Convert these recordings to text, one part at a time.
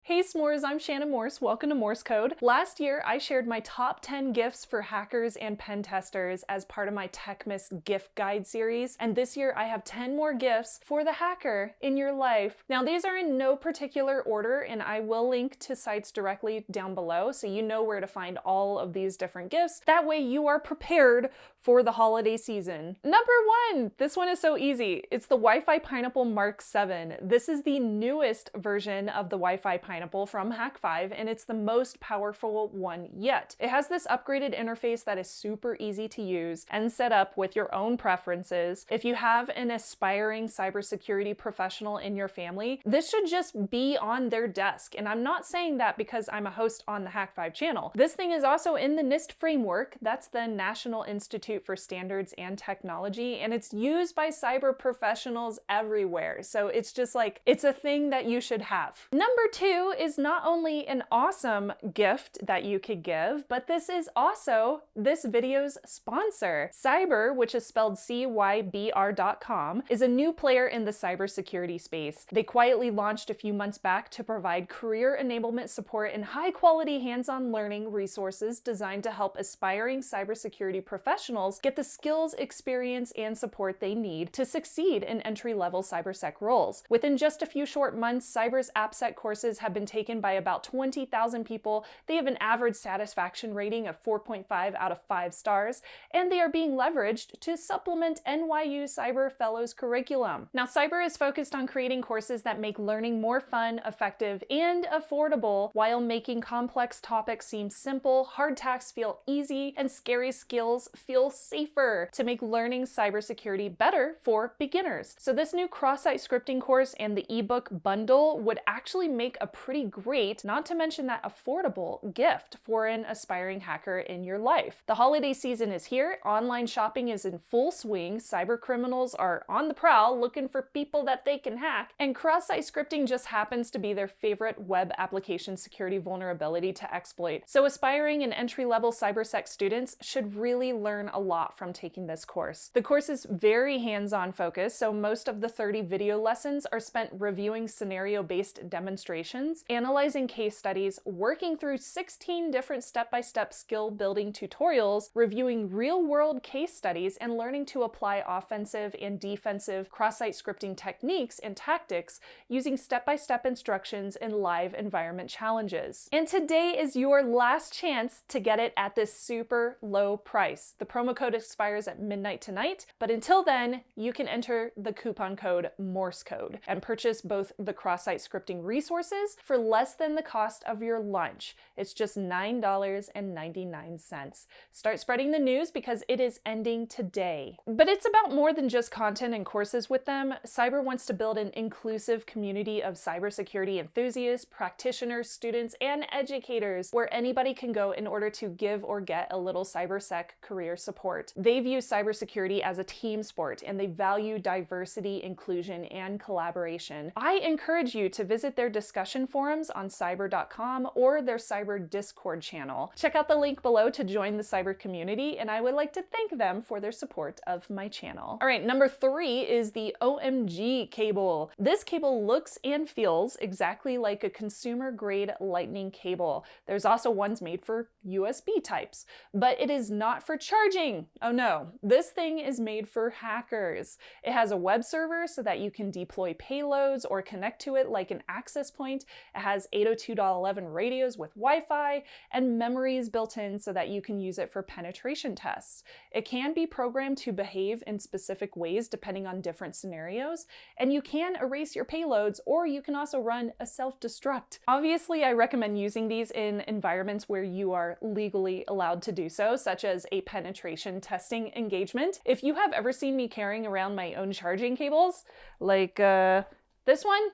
Hey s'mores, I'm Shannon Morse. Welcome to Morse Code. Last year, I shared my top 10 gifts for hackers and pentesters as part of my Techmas gift guide series. And this year, I have 10 more gifts for the hacker in your life. Now, these are in no particular order, and I will link to sites directly down below so you know where to find all of these different gifts. That way you are prepared for the holiday season. Number 1, this one is so easy. It's the Wi-Fi Pineapple Mark 7. This is the newest version of the Wi-Fi Pineapple from Hack5, and it's the most powerful one yet. It has this upgraded interface that is super easy to use and set up with your own preferences. If you have an aspiring cybersecurity professional in your family, this should just be on their desk. And I'm not saying that because I'm a host on the Hack5 channel. This thing is also in the NIST framework. That's the National Institute for Standards and Technology, and it's used by cyber professionals everywhere. So it's just like, it's a thing that you should have. Number 2 is not only an awesome gift that you could give, but this is also this video's sponsor. Cybr, which is spelled Cybr.com, is a new player in the cybersecurity space. They quietly launched a few months back to provide career enablement support and high-quality hands-on learning resources designed to help aspiring cybersecurity professionals get the skills, experience, and support they need to succeed in entry-level cybersec roles. Within just a few short months, Cybr's AppSec courses have been taken by about 20,000 people. They have an average satisfaction rating of 4.5 out of 5 stars, and they are being leveraged to supplement NYU Cyber Fellows curriculum. Now, Cybr is focused on creating courses that make learning more fun, effective, and affordable while making complex topics seem simple, hard tasks feel easy, and scary skills feel safer to make learning cybersecurity better for beginners. So this new cross-site scripting course and the ebook bundle would actually make a pretty great, not to mention that affordable, gift for an aspiring hacker in your life. The holiday season is here. Online shopping is in full swing. Cyber criminals are on the prowl looking for people that they can hack, and cross-site scripting just happens to be their favorite web application security vulnerability to exploit. So aspiring and entry-level cybersec students should really learn a lot from taking this course. The course is very hands-on focused, so most of the 30 video lessons are spent reviewing scenario-based demonstrations, analyzing case studies, working through 16 different step-by-step skill-building tutorials, reviewing real-world case studies, and learning to apply offensive and defensive cross-site scripting techniques and tactics using step-by-step instructions and live environment challenges. And today is your last chance to get it at this super low price. The promo code expires at midnight tonight, but until then, you can enter the coupon code Morse Code and purchase both the cross-site scripting resources for less than the cost of your lunch. It's just $9.99. Start spreading the news because it is ending today. But it's about more than just content and courses with them. Cybr wants to build an inclusive community of cybersecurity enthusiasts, practitioners, students, and educators where anybody can go in order to give or get a little cybersec career support. They view cybersecurity as a team sport, and they value diversity, inclusion, and collaboration. I encourage you to visit their discussion forums on Cybr.com or their Cybr Discord channel. Check out the link below to join the Cybr community, and I would like to thank them for their support of my channel. All right, number 3 is the OMG cable. This cable looks and feels exactly like a consumer-grade lightning cable. There's also ones made for USB types, but it is not for charging. Oh no, this thing is made for hackers. It has a web server so that you can deploy payloads or connect to it like an access point. It has 802.11 radios with Wi-Fi and memories built in so that you can use it for penetration tests. It can be programmed to behave in specific ways depending on different scenarios, and you can erase your payloads, or you can also run a self-destruct. Obviously, I recommend using these in environments where you are legally allowed to do so, such as a penetration testing engagement. If you have ever seen me carrying around my own charging cables, like this one,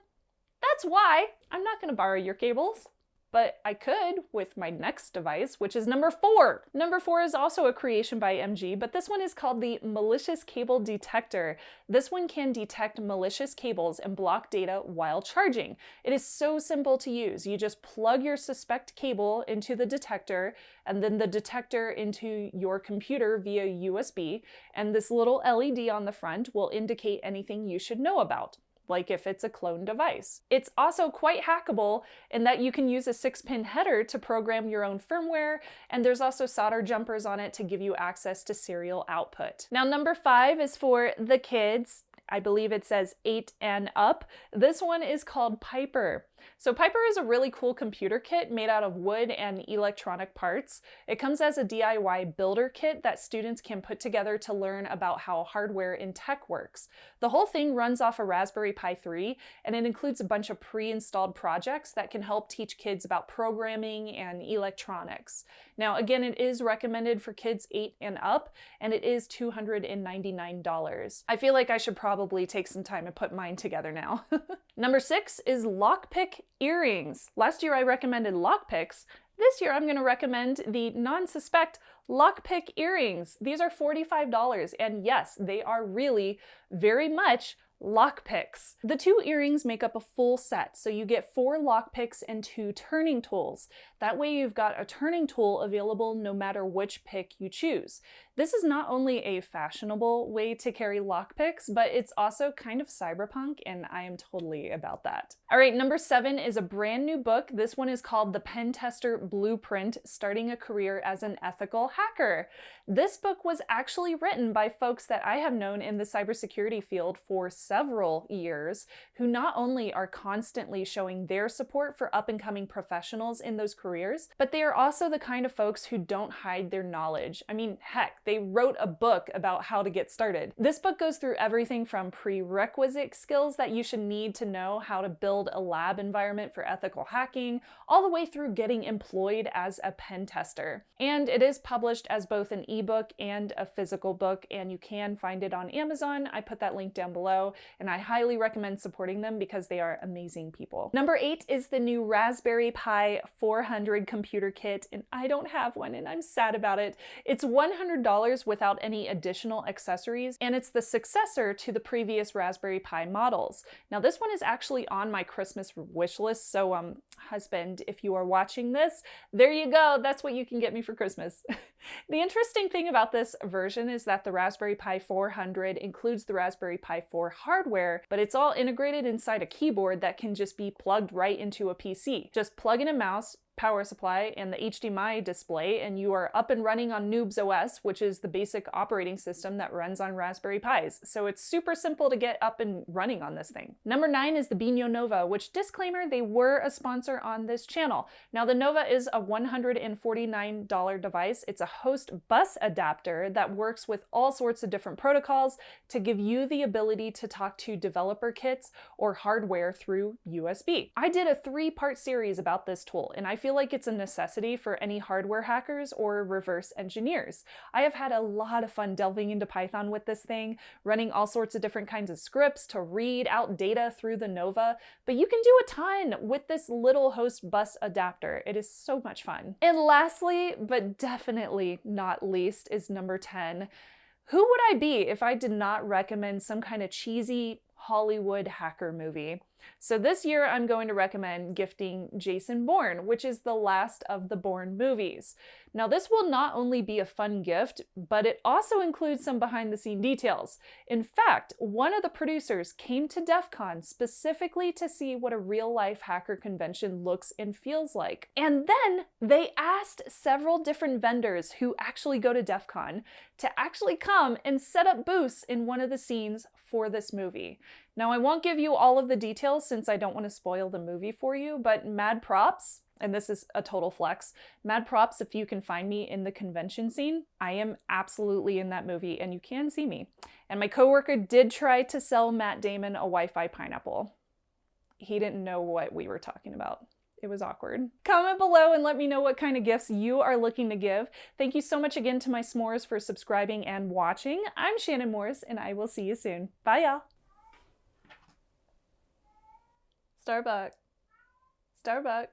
that's why. I'm not gonna borrow your cables, but I could with my next device, which is number 4. Number 4 is also a creation by MG, but this one is called the Malicious Cable Detector. This one can detect malicious cables and block data while charging. It is so simple to use. You just plug your suspect cable into the detector, and then the detector into your computer via USB, and this little LED on the front will indicate anything you should know about. like if it's a cloned device. It's also quite hackable in that you can use a 6-pin header to program your own firmware, and there's also solder jumpers on it to give you access to serial output. Now, number 5 is for the kids. I believe it says 8 and up. This one is called Piper. So Piper is a really cool computer kit made out of wood and electronic parts. It comes as a DIY builder kit that students can put together to learn about how hardware in tech works. The whole thing runs off a Raspberry Pi 3, and it includes a bunch of pre-installed projects that can help teach kids about programming and electronics. Now, again, it is recommended for kids 8 and up, and it is $299. I feel like I should probably take some time and put mine together now. Number 6 is lockpick earrings. Last year I recommended lockpicks. This year I'm going to recommend the non-suspect lockpick earrings. These are $45, and yes, they are really very much lockpicks. The 2 earrings make up a full set, so you get 4 lockpicks and 2 turning tools. That way you've got a turning tool available no matter which pick you choose. This is not only a fashionable way to carry lockpicks, but it's also kind of cyberpunk, and I am totally about that. All right, number 7 is a brand new book. This one is called The Pentester Blueprint: Starting a Career as an Ethical Hacker. This book was actually written by folks that I have known in the cybersecurity field for several years, who not only are constantly showing their support for up-and-coming professionals in those careers, but they are also the kind of folks who don't hide their knowledge. I mean, heck, they wrote a book about how to get started. This book goes through everything from prerequisite skills that you should need to know how to build a lab environment for ethical hacking, all the way through getting employed as a pen tester. And it is published as both an ebook and a physical book, and you can find it on Amazon. I put that link down below, and I highly recommend supporting them because they are amazing people. Number 8 is the new Raspberry Pi 400 computer kit, and I don't have one, and I'm sad about it. It's $100 without any additional accessories, and it's the successor to the previous Raspberry Pi models. Now, this one is actually on my Christmas wish list, so husband, if you are watching this, there you go, that's what you can get me for Christmas. The interesting thing about this version is that the Raspberry Pi 400 includes the Raspberry Pi 4 hardware, but it's all integrated inside a keyboard that can just be plugged right into a PC. Just plug in a mouse, power supply, and the HDMI display, and you are up and running on Noobs OS, which is the basic operating system that runs on Raspberry Pis. So it's super simple to get up and running on this thing. Number 9 is the Bino Nova, which, disclaimer, they were a sponsor on this channel. Now, the Nova is a $149 device. It's a host bus adapter that works with all sorts of different protocols to give you the ability to talk to developer kits or hardware through USB. I did a 3-part series about this tool, and I feel like it's a necessity for any hardware hackers or reverse engineers. I have had a lot of fun delving into Python with this thing, running all sorts of different kinds of scripts to read out data through the Nova, but you can do a ton with this little host bus adapter. It is so much fun. And lastly, but definitely not least, is number 10. Who would I be if I did not recommend some kind of cheesy Hollywood hacker movie? So this year I'm going to recommend gifting Jason Bourne, which is the last of the Bourne movies. Now, this will not only be a fun gift, but it also includes some behind-the-scene details. In fact, one of the producers came to DEF CON specifically to see what a real-life hacker convention looks and feels like. And then they asked several different vendors who actually go to DEF CON to actually come and set up booths in one of the scenes for this movie. Now, I won't give you all of the details since I don't want to spoil the movie for you, but mad props. And this is a total flex. Mad props if you can find me in the convention scene. I am absolutely in that movie, and you can see me. And my coworker did try to sell Matt Damon a Wi-Fi pineapple. He didn't know what we were talking about. It was awkward. Comment below and let me know what kind of gifts you are looking to give. Thank you so much again to my s'mores for subscribing and watching. I'm Shannon Morse, and I will see you soon. Bye, y'all. Starbucks. Starbucks.